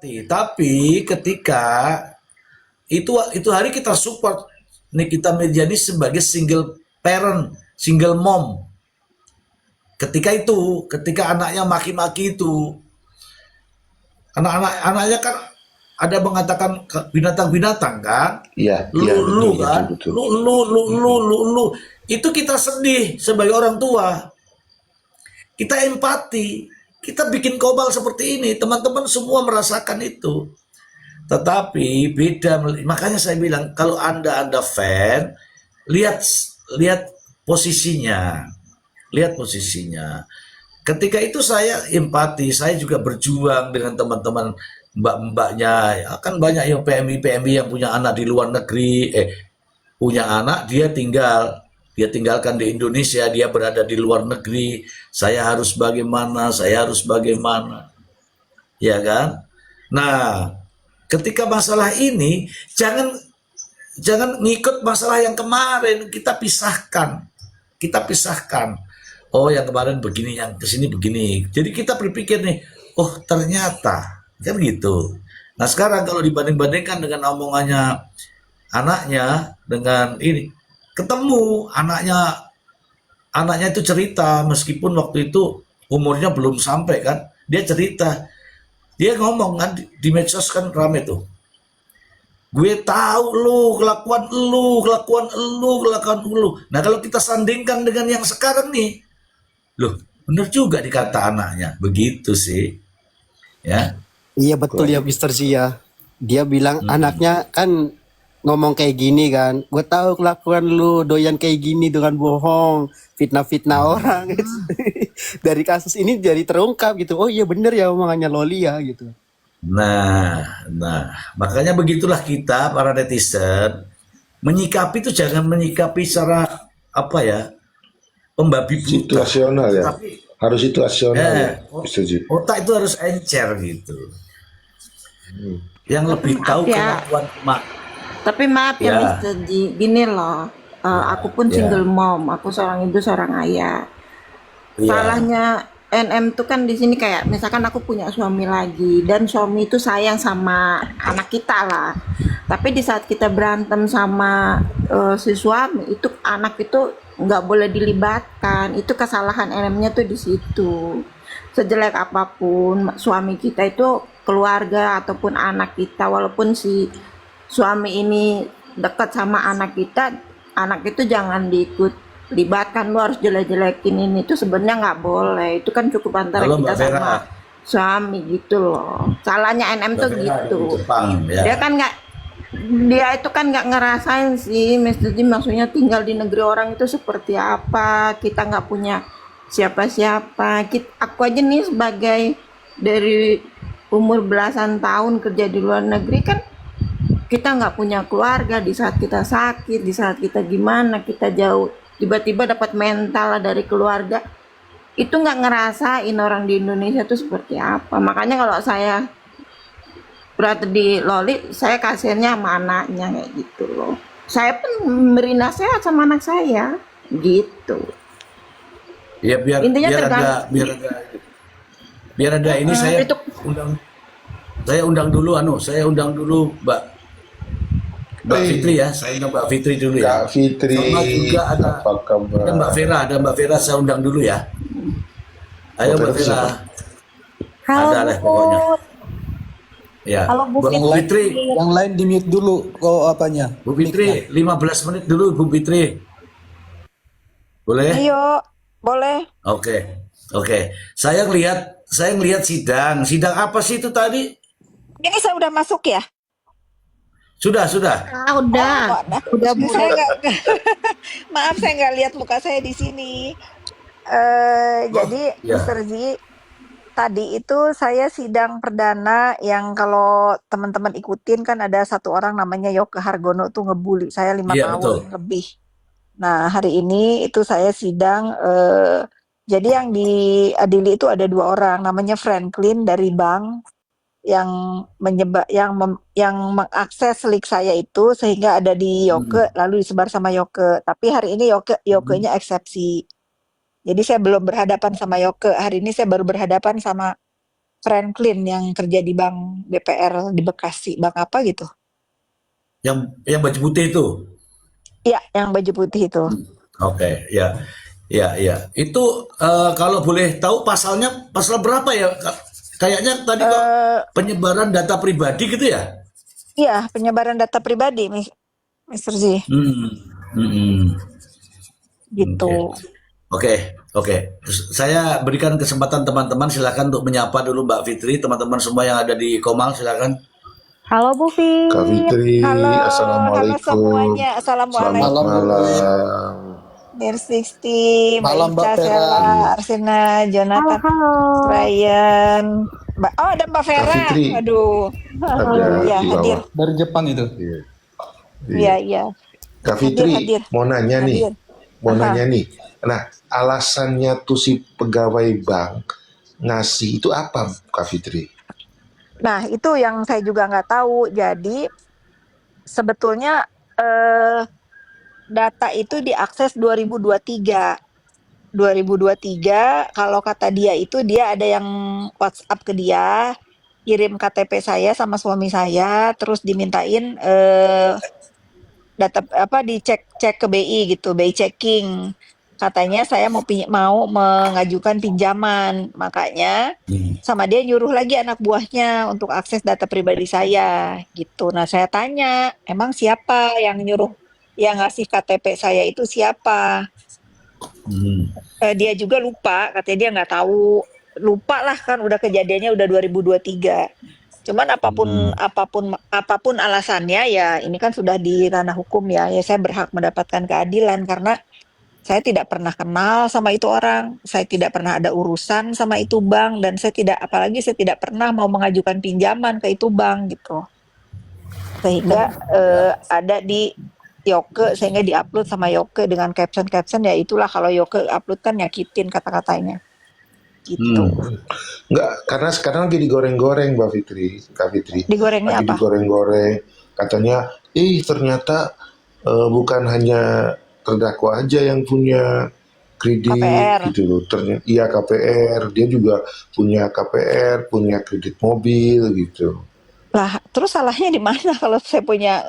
Tapi ketika itu hari kita support Nikita Mirzani sebagai single parent, single mom. Ketika anaknya maki-maki itu, anaknya kan ada mengatakan binatang-binatang kan, Iya, lu iya betul, lu betul, kan, betul. lu, itu kita sedih sebagai orang tua, kita empati, kita bikin kobal seperti ini, teman-teman semua merasakan itu. Tetapi beda, makanya saya bilang kalau anda fan, lihat lihat posisinya, lihat posisinya. Ketika itu saya empati, saya juga berjuang dengan teman-teman mbak-mbaknya. Ya, kan banyak yang PMI yang punya anak di luar negeri, punya anak dia tinggalkan di Indonesia, dia berada di luar negeri. Saya harus bagaimana, ya kan? Nah, ketika masalah ini jangan jangan ngikut masalah yang kemarin, kita pisahkan. Oh, yang kemarin begini, yang kesini begini. Jadi kita berpikir nih, oh ternyata kan gitu. Nah sekarang kalau dibanding-bandingkan dengan omongannya anaknya dengan ini, ketemu anaknya itu cerita, meskipun waktu itu umurnya belum sampai kan, dia cerita, dia ngomong kan di medsos kan rame tuh. Gue tahu kelakuan lu. Nah kalau kita sandingkan dengan yang sekarang nih, loh, bener juga dikata anaknya. Begitu sih, ya. Iya betul ya Kok Mister Zia. Dia bilang Hmm. anaknya kan ngomong kayak gini kan. Gue tahu kelakuan lu doyan kayak gini dengan bohong, fitnah-fitnah orang. Dari kasus ini jadi terungkap gitu. Oh iya bener ya omongannya Loli ya gitu. Nah, makanya begitulah kita para netizen menyikapi itu, jangan menyikapi secara apa ya, pembabi buta, situasional ya? tetapi Harus situasional ya, Mister Ji. otak itu harus encer gitu, yang Tapi lebih maaf tahu ya, kelakuan mak. tapi maaf ya Ya, Mister Ji, gini loh. Aku pun single ya, mom, aku seorang ibu, seorang ayah. ya. Salahnya NM tuh kan di sini kayak misalkan aku punya suami lagi dan suami itu sayang sama anak kita lah. Tapi di saat kita berantem sama si suami itu anak itu nggak boleh dilibatkan. Itu kesalahan NM-nya tuh di situ. Sejelek apapun suami kita itu keluarga ataupun anak kita, walaupun si suami ini dekat sama anak itu jangan diikut libatkan, lu harus jelek-jelekin ini, itu sebenarnya nggak boleh, itu kan cukup antara Halo kita Mbak Vera, sama suami gitu loh, salahnya NM Mbak tuh Vera gitu. dari Jepang ya. dia kan nggak dia itu kan nggak ngerasain sih Mr. Jim, maksudnya tinggal di negeri orang itu seperti apa, kita nggak punya siapa-siapa. Aku aja nih sebagai dari umur belasan tahun kerja di luar negeri kan, kita nggak punya keluarga di saat kita sakit, di saat kita gimana, kita jauh, tiba-tiba dapat mental dari keluarga, itu nggak ngerasain orang di Indonesia tuh seperti apa. Makanya kalau saya berada di Loli, saya kasihannya sama anaknya kayak gitu loh. Saya pun memberi nasihat sama anak saya gitu. Ya biar Intinya biar ada tergantung. biar ada ini, Itu undang saya undang dulu Mbak Mbak Fitri Hei, ya, saya undang Mbak Fitri dulu ya. Kak Fitri, Sama juga apa kabar? Ada Mbak Vera saya undang dulu ya. Ayo Mbak Mbak Vera itu Vera, siapa? Halo ada lah pokoknya. Bu, Ya, halo Bu Bu Yang Fitri. lain, Fitri, yang lain di mute dulu kok apanya? Bu Mic-nya. Fitri, 15 menit dulu Bu Fitri. Boleh? Ayo, boleh. Oke. Oke. Saya ngelihat sidang. Sidang apa sih itu tadi? Ini saya udah masuk ya? Sudah. ah, Oh, udah, wadah. udah Bu. Saya nggak, maaf saya nggak lihat muka saya di sini. Oh, Jadi ya. Mr. Z, tadi itu saya sidang perdana yang kalau teman-teman ikutin kan ada satu orang namanya Yoke Hargono tuh ngebully saya 5 Iya, betul. tahun lebih. Nah, hari ini itu saya sidang, jadi yang diadili itu ada 2 orang, namanya Franklin dari bank yang mengakses link saya itu sehingga ada di Yoke, lalu disebar sama Yoke. Tapi hari ini Yoke-nya eksepsi. Jadi saya belum berhadapan sama Yoke. Hari ini saya baru berhadapan sama Franklin yang kerja di bank BPR di Bekasi, bank apa gitu? Yang baju putih itu. Iya, yang baju putih itu. Oke, ya. Ya, ya. Itu kalau boleh tahu pasalnya pasal berapa ya? Kayaknya tadi kok Eh, penyebaran data pribadi gitu ya? iya, penyebaran data pribadi, Mr. Z, Hmm. Hmm. gitu. Oke. Oke, oke. Saya berikan kesempatan teman-teman, silakan untuk menyapa dulu Mbak Fitri, teman-teman semua yang ada di Komal, silakan. Halo Bu Fit. Kak Fitri, Halo, halo Assalamualaikum. semuanya. Selamat Malam, Bu. malam. Mir 60, Mbak Malam, Mbak Ica, Vera. Sela, Arsina, Halo, Jonathan, halo. Ryan, oh ada Mbak Kak Vera. Fitri Aduh, ada iya di hadir. bawah. Dari Jepang itu. Iya. Iya, Iya. iya. Kak Hadir, Fitri, hadir, mau nanya nih. hadir. Mau Aha. nanya nih. Nah, alasannya tuh si pegawai bank ngasih itu apa, Kak Fitri? Nah, itu yang saya juga nggak tahu. Jadi sebetulnya data itu diakses 2023. 2023, kalau kata dia itu dia ada yang WhatsApp ke dia, kirim KTP saya sama suami saya, terus dimintain data apa dicek ke BI gitu, BI checking. Katanya saya mau mengajukan pinjaman, makanya sama dia nyuruh lagi anak buahnya untuk akses data pribadi saya gitu. Nah, saya tanya, emang siapa yang nyuruh yang ngasih KTP saya itu siapa? Hmm. Dia juga lupa, katanya dia nggak tahu. Lupa lah kan udah kejadiannya udah 2023. Cuman apapun alasannya ya ini kan sudah di ranah hukum ya. Ya saya berhak mendapatkan keadilan karena saya tidak pernah kenal sama itu orang. Saya tidak pernah ada urusan sama itu bank dan apalagi saya tidak pernah mau mengajukan pinjaman ke itu bank gitu. Sehingga ada di Yoke, sehingga diupload sama Yoke dengan caption ya itulah kalau Yoke upload kan nyakitin kata-katanya gitu. Enggak, karena sekarang lagi digoreng-goreng, Mbak Fitri, Kak Fitri. Digorengnya Lagi apa? digoreng-goreng. Katanya, ternyata bukan hanya terdakwa aja yang punya kredit KPR. gitu loh. Ternyata iya KPR, dia juga punya KPR, punya kredit mobil gitu. Lah, terus salahnya di mana kalau saya punya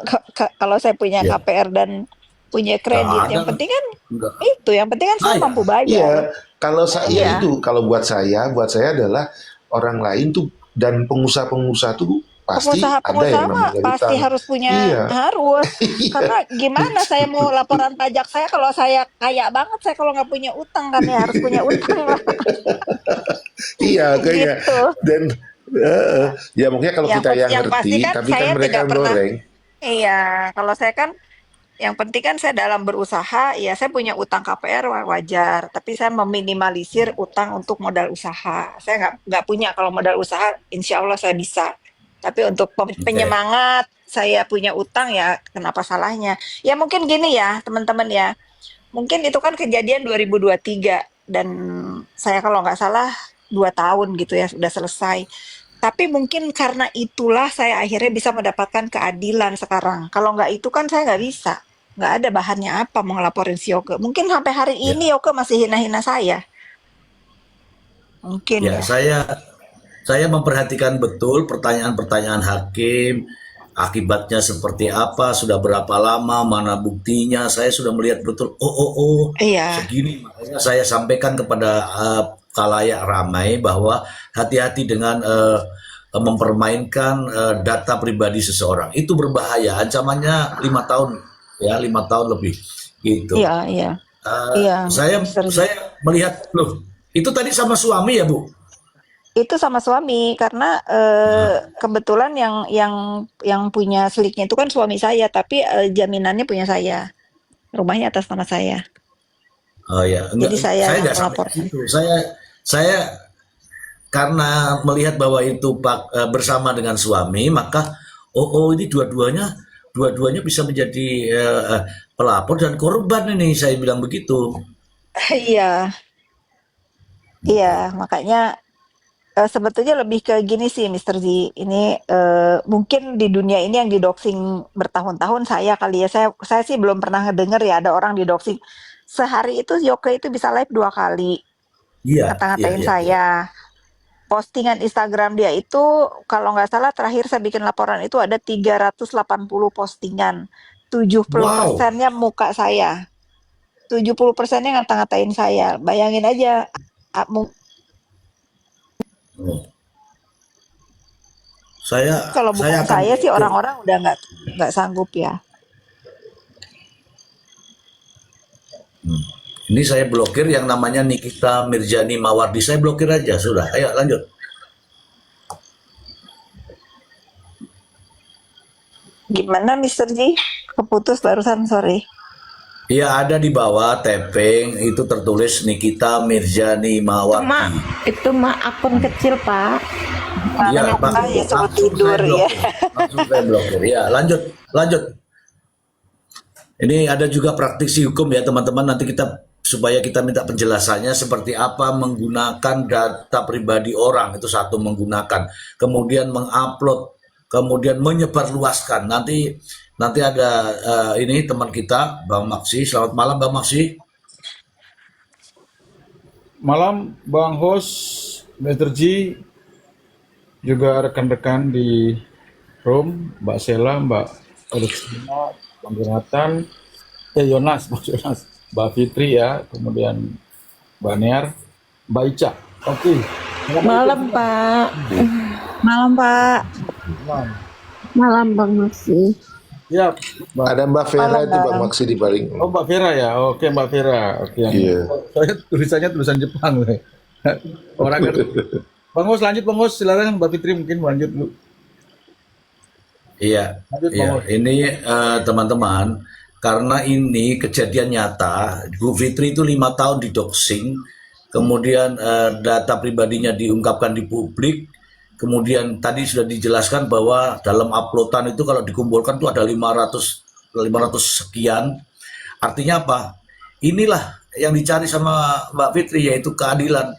Ya, KPR dan punya nggak kredit? ada. Yang penting kan Enggak. yang penting kan saya Saya. mampu bayar. Iya, kalau saya Iya. itu, kalau buat saya adalah orang lain tuh dan pengusaha-pengusaha tuh pasti ada Pengusaha yang mah namanya pasti utang. harus punya Iya, harus. iya, Karena gimana saya mau laporan pajak saya kalau saya kaya banget saya kalau nggak punya utang kan ya harus punya utang lah iya kayaknya. gitu. Dan ya mungkin kalau kita yang Yang pasti ngerti, kan tapi kan saya mereka tidak pernah. goreng. Iya, kalau saya kan yang penting kan saya dalam berusaha, ya saya punya utang KPR wajar, tapi saya meminimalisir utang untuk modal usaha. Saya nggak punya kalau modal usaha, insya Allah saya bisa. Tapi untuk Oke. penyemangat, saya punya utang ya, kenapa salahnya? Ya mungkin gini ya, teman-teman ya. Mungkin itu kan kejadian 2023 dan saya kalau nggak salah 2 tahun gitu ya sudah selesai. Tapi mungkin karena itulah saya akhirnya bisa mendapatkan keadilan sekarang. Kalau nggak itu kan saya nggak bisa. Nggak ada bahannya apa mau ngelaporin si Yoke. Mungkin sampai hari Ya, ini Yoke masih hina-hina saya. Mungkin ya, ya. saya memperhatikan betul pertanyaan-pertanyaan hakim, akibatnya seperti apa, sudah berapa lama, mana buktinya. Saya sudah melihat betul. Oh, Iya, segini. Makanya saya sampaikan kepada khalayak ramai bahwa hati-hati dengan mempermainkan data pribadi seseorang. Itu berbahaya. Ancamannya 5 tahun, ya 5 tahun lebih, gitu. iya, iya. Eh, Iya, saya Mr. Z. saya melihat loh, itu tadi sama suami ya Bu? Itu sama suami karena kebetulan yang punya seliknya itu kan suami saya, tapi jaminannya punya saya. Rumahnya atas nama saya. Oh ya, enggak, Jadi saya saya yang nggak sampai ke melaporkan. situ. Saya karena melihat bahwa itu bersama dengan suami, maka ini dua-duanya bisa menjadi pelapor dan korban ini, saya bilang begitu. Iya, iya, makanya sebetulnya lebih ke gini sih, Mr. Z. Ini mungkin di dunia ini yang didoxing bertahun-tahun saya kali ya. Saya sih belum pernah ngedenger ya ada orang didoxing. Sehari itu Yoke itu bisa live 2 kali Iya, iya, ngata-ngatain iya, iya. saya. postingan Instagram dia itu kalau nggak salah terakhir saya bikin laporan itu ada 380 postingan. 70%-nya Wow. muka saya. 70%-nya ngata-ngatain saya. Bayangin aja Oh, saya kalau saya bukan akan saya sih blokir. orang-orang udah nggak sanggup ya. Hmm. Ini saya blokir yang namanya Nikita Mirjani Mawardi. Saya blokir aja sudah. Ayo lanjut. Gimana Mister Ji? Keputus barusan, sorry. Ya ada di bawah tapping itu tertulis Nikita Mirjani Mawardi. Itu mah akun kecil, Pak. Iya, Makanya ya sempat langsung tidur saya ya. blokir. Langsung saya blokir. Ya, lanjut, lanjut. Ini ada juga praktisi hukum ya teman-teman. Nanti kita supaya kita minta penjelasannya seperti apa menggunakan data pribadi orang itu satu menggunakan, kemudian mengupload, kemudian menyebarluaskan. Nanti ada ini teman kita Bang Maksi. Selamat malam Bang Maksi. Malam Bang Host, Mr. G, juga rekan-rekan di room, Mbak Sela, Mbak Rustina, Bang Jonathan, Yonas, Mbak Fitri ya, kemudian Mbak Near, Mbak Ica. Oke. Malam, Pak. Malam Pak. Malam. Malam Bang Maksi. Ya, Mbak. Ada Mbak Vera Malam, itu Bang Bang. Maksi di paling. Oh Mbak Vera ya, oke Mbak Vera. Oke, Iya. Soalnya tulisannya tulisan Jepang. Orang ngerti. Bang Host lanjut Bang Host, silakan Mbak Fitri mungkin lanjut dulu. Iya, Lanjut Bang iya. Host. Ini teman-teman, karena ini kejadian nyata, Bu Fitri itu 5 tahun didoxing, kemudian data pribadinya diungkapkan di publik, kemudian tadi sudah dijelaskan bahwa dalam uploadan itu kalau dikumpulkan itu ada 500 sekian. Artinya apa? Inilah yang dicari sama Mbak Fitri yaitu keadilan.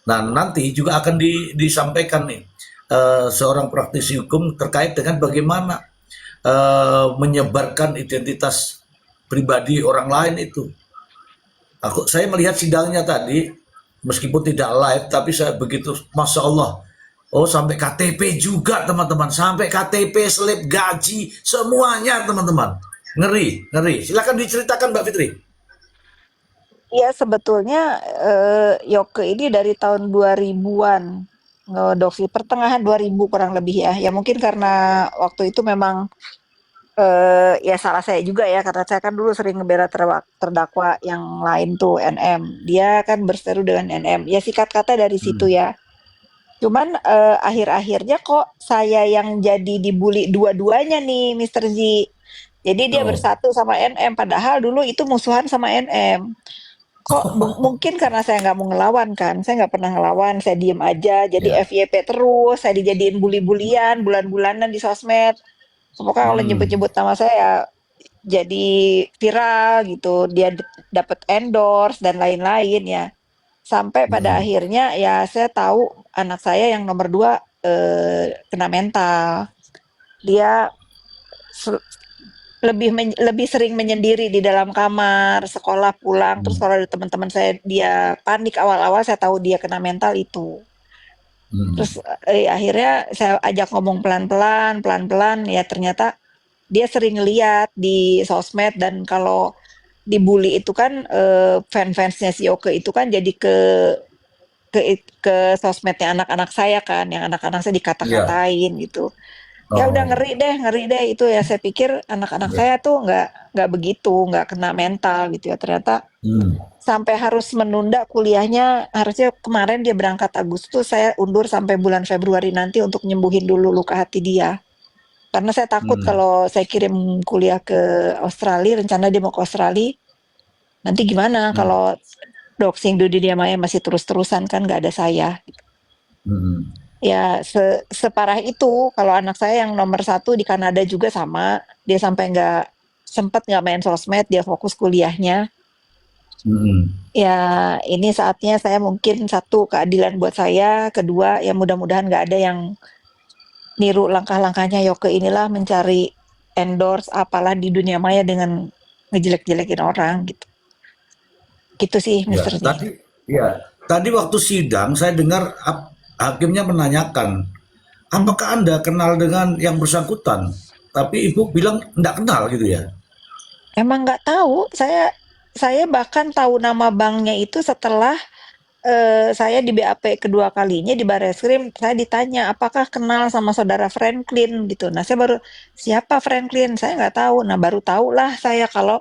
Nah, nanti juga akan disampaikan nih seorang praktisi hukum terkait dengan bagaimana menyebarkan identitas pribadi orang lain itu. Saya melihat sidangnya tadi, meskipun tidak live, tapi saya begitu, masya Allah. Oh, sampai KTP juga teman-teman, sampai KTP, slip gaji, semuanya teman-teman. Ngeri, ngeri. Silakan diceritakan Mbak Fitri. Ya sebetulnya Yoke ini dari tahun 2000-an ngedoksi, pertengahan 2000 kurang lebih ya. Ya mungkin karena waktu itu memang ya salah saya juga ya, karena saya kan dulu sering ngebela terdakwa yang lain tuh NM. Dia kan berseteru dengan NM. Ya sikat kata dari situ ya. Cuman akhir-akhirnya kok saya yang jadi dibully dua-duanya nih Mr. Z. Jadi dia Oh. bersatu sama NM, padahal dulu itu musuhan sama NM. Kok mungkin karena saya nggak mau ngelawan kan, saya nggak pernah ngelawan, saya diem aja, jadi Ya. FYP terus, saya dijadiin bully-bulian, bulan-bulanan di sosmed. Pokoknya kalau nyebut-nyebut nama saya ya jadi viral gitu, dia dapat endorse dan lain-lain ya. Sampai pada akhirnya ya saya tahu anak saya yang nomor 2 kena mental. Dia lebih sering menyendiri di dalam kamar, sekolah pulang, terus kalau ada teman-teman saya dia panik awal-awal, saya tahu dia kena mental itu. Terus akhirnya saya ajak ngomong pelan-pelan, ya ternyata dia sering lihat di sosmed, dan kalau dibully itu kan fans-fansnya si Yoke itu kan jadi ke sosmednya anak-anak saya kan, yang anak-anak saya dikata-katain gitu. Ya udah ngeri deh itu ya, saya pikir anak-anak saya tuh nggak begitu, nggak kena mental gitu ya, ternyata sampai harus menunda kuliahnya. Harusnya kemarin dia berangkat Agustus, saya undur sampai bulan Februari nanti untuk nyembuhin dulu luka hati dia, karena saya takut kalau saya kirim kuliah ke Australia, rencana dia mau ke Australia, nanti gimana kalau doxing di dunia maya masih terus-terusan, kan nggak ada saya. Ya separah itu. Kalau anak saya yang nomor 1 di Kanada juga sama, dia sampai sempat nggak main sosmed, dia fokus kuliahnya. Ya ini saatnya saya mungkin, 1 keadilan buat saya, kedua ya mudah-mudahan nggak ada yang niru langkah-langkahnya Yoke inilah, mencari endorse apalah di dunia maya dengan ngejelek-jelekin orang gitu. Gitu sih Mr. Z. Tadi waktu sidang saya dengar hakimnya menanyakan, apakah Anda kenal dengan yang bersangkutan? Tapi ibu bilang enggak kenal gitu ya. Emang nggak tahu, saya bahkan tahu nama banknya itu setelah saya di BAP kedua kalinya di Barreskrim, saya ditanya apakah kenal sama saudara Franklin gitu. Nah saya baru siapa Franklin? Saya nggak tahu. Nah baru tahulah saya kalau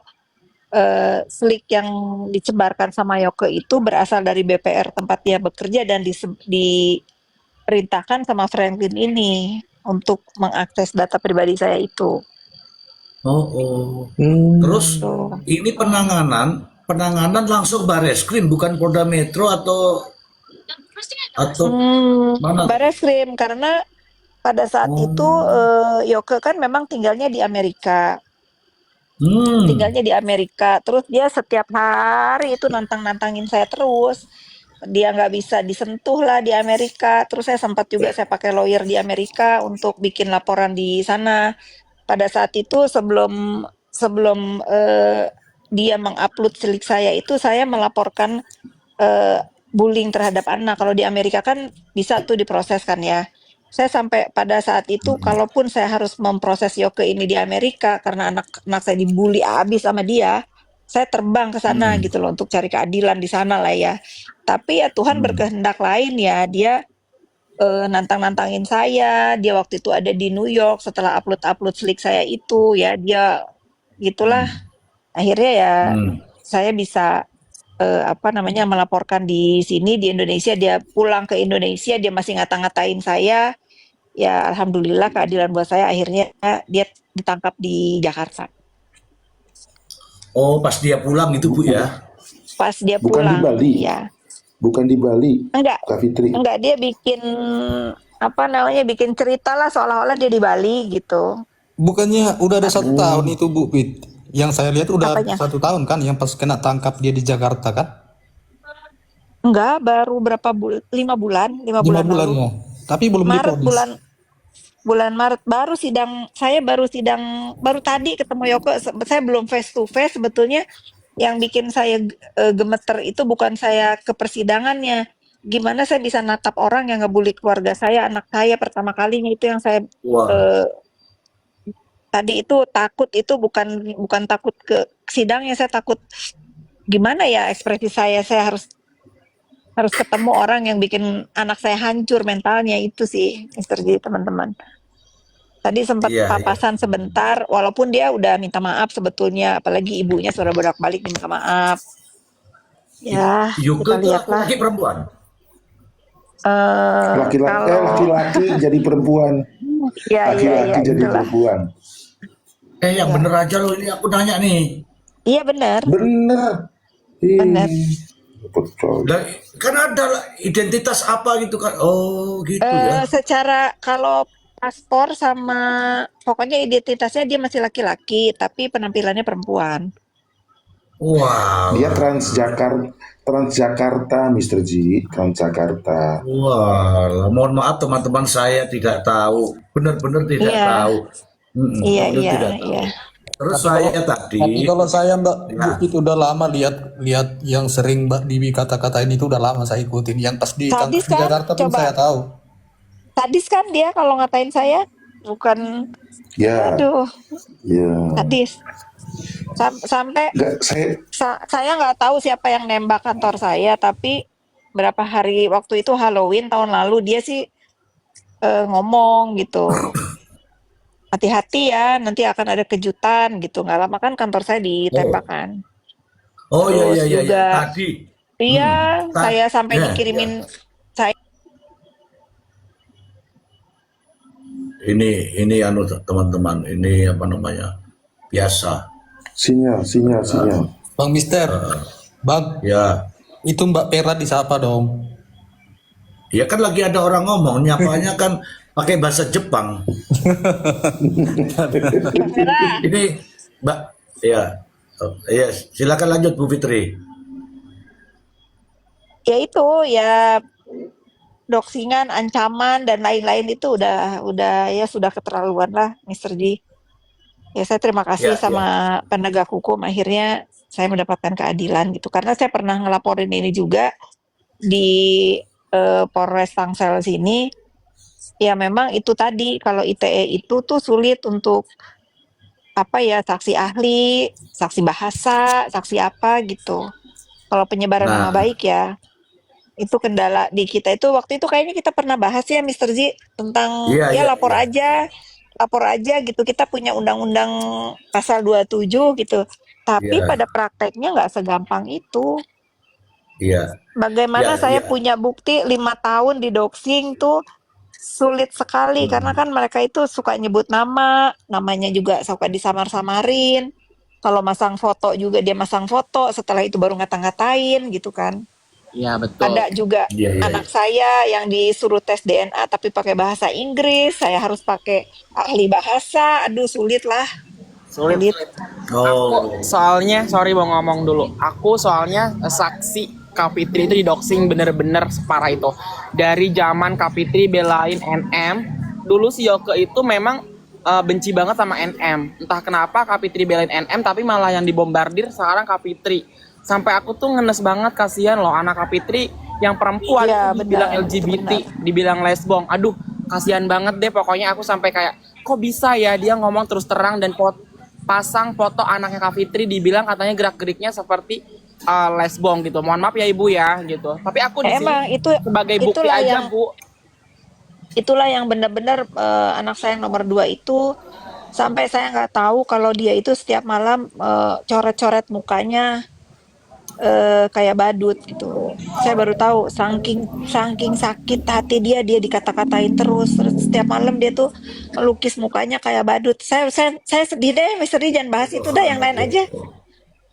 slik yang disebarkan sama Yoke itu berasal dari BPR tempat dia bekerja dan diperintahkan sama Franklin ini untuk mengakses data pribadi saya itu. Oh, oh. Hmm. Terus Tuh. ini penanganan langsung Barreskrim bukan Polda Metro atau mana? Barreskrim karena pada saat itu Oh. Yoke kan memang tinggalnya di Amerika. Hmm. Terus dia setiap hari itu nantangin saya terus. Dia nggak bisa disentuh lah di Amerika. Terus saya sempat juga saya pakai lawyer di Amerika untuk bikin laporan di sana. Pada saat itu sebelum sebelum dia mengupload slik saya itu saya melaporkan bullying terhadap anak. Kalau di Amerika kan bisa tuh diproses kan ya. Saya sampai pada saat itu kalaupun saya harus memproses Yoke ini di Amerika karena anak saya dibully abis sama dia, saya terbang ke sana gitu loh untuk cari keadilan di sana lah ya. Tapi ya Tuhan berkehendak lain ya, dia nantangin saya. Dia waktu itu ada di New York setelah upload slik saya itu ya, dia gitulah. Akhirnya ya saya bisa melaporkan di sini di Indonesia. Dia pulang ke Indonesia, dia masih ngata-ngatain saya. Ya alhamdulillah keadilan buat saya, akhirnya dia ditangkap di Jakarta. Oh, pas dia pulang itu Bu ya. Pas dia Bukan di pulang, Bali. ya. Bukan di Bali, Enggak, Kak Fitri. dia bikin cerita lah seolah-olah dia di Bali gitu. Bukannya udah ada 1 tahun itu Bu Fit? Yang saya lihat udah Apanya? 1 tahun kan, yang pas kena tangkap dia di Jakarta kan? Enggak, baru berapa bulan? 5 bulan, 5 5 bulan bulan lalu. ya. Tapi belum Maret diponis. bulan Maret baru tadi ketemu Yoko. Saya belum face to face. Sebetulnya yang bikin saya gemeter itu bukan saya ke persidangannya, gimana saya bisa natap orang yang ngebully keluarga saya, anak saya pertama kalinya. Itu yang saya Wah. tadi itu takut. Itu bukan takut ke sidangnya, saya takut gimana ya ekspresi saya harus ketemu orang yang bikin anak saya hancur mentalnya. Itu sih Mr. J, teman-teman. Tadi sempat Iya, iya. papasan sebentar, walaupun dia udah minta maaf sebetulnya, apalagi ibunya sudah bolak-balik minta maaf. Ya, Yoke kita itu lihatlah. laki perempuan. Laki-laki jadi perempuan. Ya, Laki-laki jadi itulah. perempuan. Yang Ya. bener aja loh, ini aku nanya nih. Iya benar. Bener. Bener. Betul. Kan ada identitas apa gitu kan. Oh gitu ya. Secara kalau paspor sama pokoknya identitasnya dia masih laki-laki, tapi penampilannya perempuan. Wow. Dia Transjakarta, Mr. G. Transjakarta. Wah, mohon maaf teman-teman, saya tidak tahu. Benar-benar tidak Iya. tahu. Iya, benar iya, tidak tahu. iya. Terus Tapi saya tadi, Tapi kalau saya Mbak Ya. Bu Fit udah lama lihat yang sering Mbak Diwi kata-katain itu udah lama saya ikutin. Yang pas ditangkap Sadis di kan? Jakarta pun Coba. saya tahu. Sadis kan dia kalau ngatain saya? Bukan, Ya, aduh, ya. sadis. Sampai Enggak, saya nggak tahu siapa yang nembak kantor saya, tapi berapa hari waktu itu Halloween tahun lalu dia sih ngomong gitu, hati-hati ya, nanti akan ada kejutan gitu. Nggak lama kan kantor saya ditembak kan. oh iya Terus iya iya, juga, tadi. iya, saya sampai Ya, dikirimin ya. saya. Ini anu teman-teman, ini apa namanya? Biasa. sinyal. Bang Mister, Bang, Ya. itu Mbak Pera disapa dong. Ya kan lagi ada orang ngomong, nyapanya kan pakai bahasa Jepang. Ini Mbak, ya. Oh, ya, silakan lanjut Bu Fitri. Ya itu ya doxingan, ancaman dan lain-lain itu udah ya sudah keterlaluan lah, Mr. G. Ya saya terima kasih Ya, sama penegak hukum, akhirnya saya mendapatkan keadilan gitu. Karena saya pernah ngelaporin ini juga di Polres Tangsel sini, ya memang itu tadi kalau ITE itu tuh sulit untuk apa ya, saksi ahli, saksi bahasa, saksi apa gitu. Kalau penyebaran nama Nah, baik ya, itu kendala di kita itu waktu itu kayaknya kita pernah bahas ya Mr. Z tentang iya, ya iya, iya, lapor aja gitu. Kita punya undang-undang pasal 27 gitu. Tapi iya, pada prakteknya nggak segampang itu. iya, iya, Bagaimana saya iya. punya bukti 5 tahun di doxing tuh sulit sekali karena Hmm. kan mereka itu suka nyebut nama, namanya juga suka disamar-samarin. Kalau masang foto juga dia masang foto, setelah itu baru ngata-ngatain gitu kan. Iya betul. Ada juga Iya, iya, anak iya. saya yang disuruh tes DNA tapi pakai bahasa Inggris, saya harus pakai ahli bahasa. Aduh, sulit lah, Sulit sulit. sulit. Aku Oh, soalnya sorry mau ngomong dulu. Aku soalnya saksi Kak Fitri itu di doxing bener-bener separah itu. Dari zaman Kak Fitri belain NM, dulu si Yoke itu memang benci banget sama NM. Entah kenapa Kak Fitri belain NM tapi malah yang dibombardir sekarang Kak Fitri. Sampai aku tuh ngenes banget, kasihan loh anak Kak Fitri yang perempuan Iya, itu dibilang benar, itu LGBT, benar. dibilang lesbong. Aduh, kasihan banget deh pokoknya aku sampai kayak kok bisa ya dia ngomong terus terang dan pasang foto anaknya Kak Fitri dibilang katanya gerak-geriknya seperti lesbong gitu. Mohon maaf ya Ibu ya gitu. Tapi aku di sini Emang sebagai bukti itulah aja yang Bu. benar-benar anak saya yang nomor 2 itu sampai saya nggak tahu kalau dia itu setiap malam coret-coret mukanya kayak badut gitu. Saya baru tahu saking saking sakit hati dia dikata-katain terus setiap malam dia tuh melukis mukanya kayak badut. Saya sedih deh, Mister D, jangan bahas itu dah, yang lain aja.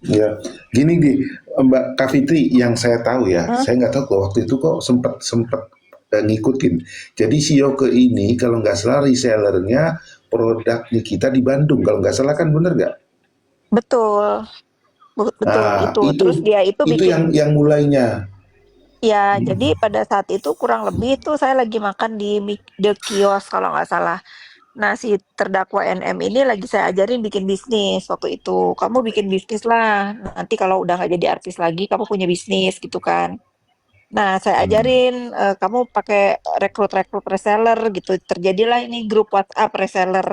Ya, gini di Mbak Kavitri yang saya tahu ya, Hah? saya nggak tahu kok waktu itu kok sempat sempat ngikutin. Jadi si Yoke ini kalau nggak salah resellernya produk di kita di Bandung, kalau nggak salah kan bener nggak? Betul, betul Nah, itu. Terus dia itu itu bikin yang mulainya. ya, jadi pada saat itu kurang lebih tuh saya lagi makan di The Kios kalau nggak salah. Nah, si terdakwa NM ini lagi saya ajarin bikin bisnis waktu itu. Kamu bikin bisnis lah. Nanti kalau udah nggak jadi artis lagi, kamu punya bisnis gitu kan. Nah, saya Hmm. ajarin kamu pakai rekrut-rekrut reseller gitu. Terjadilah ini grup WhatsApp reseller.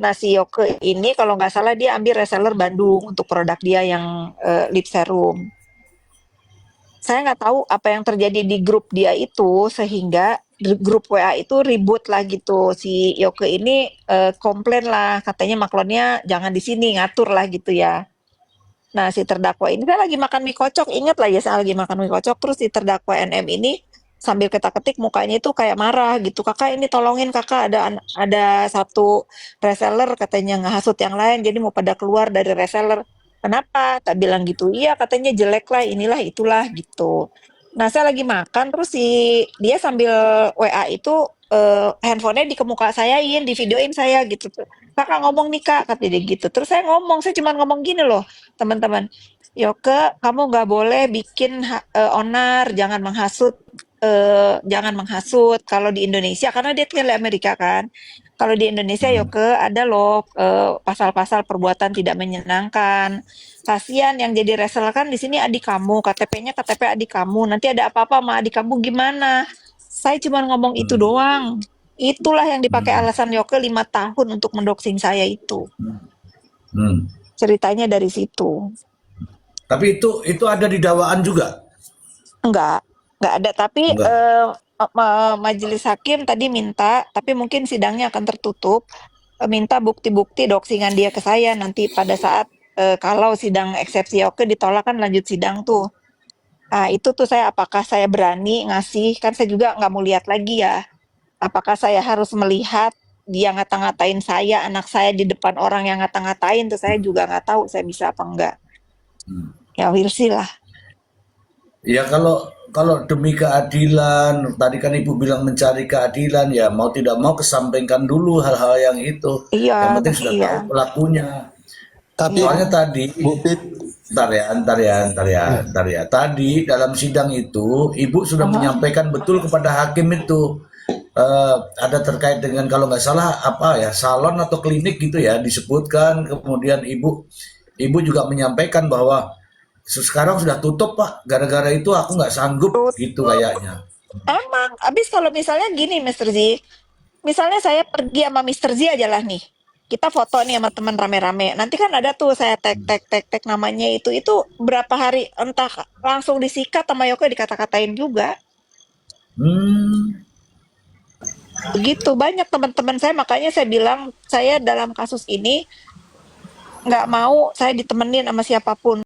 Nah, si Yoke ini kalau nggak salah dia ambil reseller Bandung untuk produk dia yang lip serum. Saya nggak tahu apa yang terjadi di grup dia itu sehingga grup WA itu ribut lah gitu. Si Yoke ini komplain lah, katanya maklonnya jangan di sini, ngatur lah gitu ya. Nah, si terdakwa ini kan lagi makan mie kocok, ingat lah ya saya lagi makan mie kocok, terus si terdakwa NM ini sambil ketak-ketik mukanya itu kayak marah gitu. Kakak ini tolongin kakak, ada satu reseller katanya ngehasut yang lain, jadi mau pada keluar dari reseller. Kenapa? Tak bilang gitu. Iya, katanya jelek lah, inilah itulah gitu. Nah, saya lagi makan terus dia sambil WA itu handphonenya di kemuka sayain, di videoin saya gitu. Kakak ngomong nih kak, kata dia gitu. Terus saya ngomong, saya cuma ngomong gini loh, teman-teman. Yoke, kamu nggak boleh bikin onar, jangan menghasut. Kalau di Indonesia, karena dia tinggal di Amerika kan. Kalau di Indonesia, Hmm. Yoke, ada loh pasal-pasal perbuatan tidak menyenangkan. Kasihan yang jadi reseller kan di sini adik kamu, KTP-nya KTP adik kamu. Nanti ada apa-apa sama adik kamu gimana? Saya cuma ngomong itu Hmm. doang. Itulah yang dipakai Hmm. alasan Yoke 5 tahun untuk mendoxing saya itu. Hmm. Ceritanya dari situ. Tapi itu ada di dakwaan juga. Enggak ada. Tapi Enggak. majelis hakim tadi minta, tapi mungkin sidangnya akan tertutup, minta bukti-bukti doxingan dia ke saya nanti pada saat kalau sidang eksepsi Yoke ditolak kan lanjut sidang tuh. Nah, itu tuh apakah saya berani ngasih, kan saya juga nggak mau lihat lagi ya. Apakah saya harus melihat dia ngata-ngatain saya, anak saya di depan orang yang ngata-ngatain, tuh saya juga nggak tahu saya bisa apa enggak. Hmm. Ya, we'll see lah. Ya kalau demi keadilan, tadi kan Ibu bilang mencari keadilan, ya mau tidak mau kesampingkan dulu hal-hal yang itu. Iya, Yang penting sudah iya, tahu pelakunya. Tapi iya. Soalnya tadi, Bu Fit, ntar ya. Tadi dalam sidang itu, Ibu sudah Aha. menyampaikan betul kepada hakim itu. Ada terkait dengan kalau nggak salah apa ya salon atau klinik gitu ya disebutkan. Kemudian ibu juga menyampaikan bahwa sekarang sudah tutup Pak. Gara-gara itu aku nggak sanggup gitu kayaknya. Emang, abis kalau misalnya gini, Mr. Z, misalnya saya pergi sama Mr. Z aja lah nih, kita foto nih sama teman rame-rame. Nanti kan ada tuh saya tag namanya itu berapa hari entah langsung disikat sama Yoko dikata-katain juga. Hmm. Begitu banyak teman-teman saya, makanya saya bilang saya dalam kasus ini nggak mau saya ditemenin sama siapapun.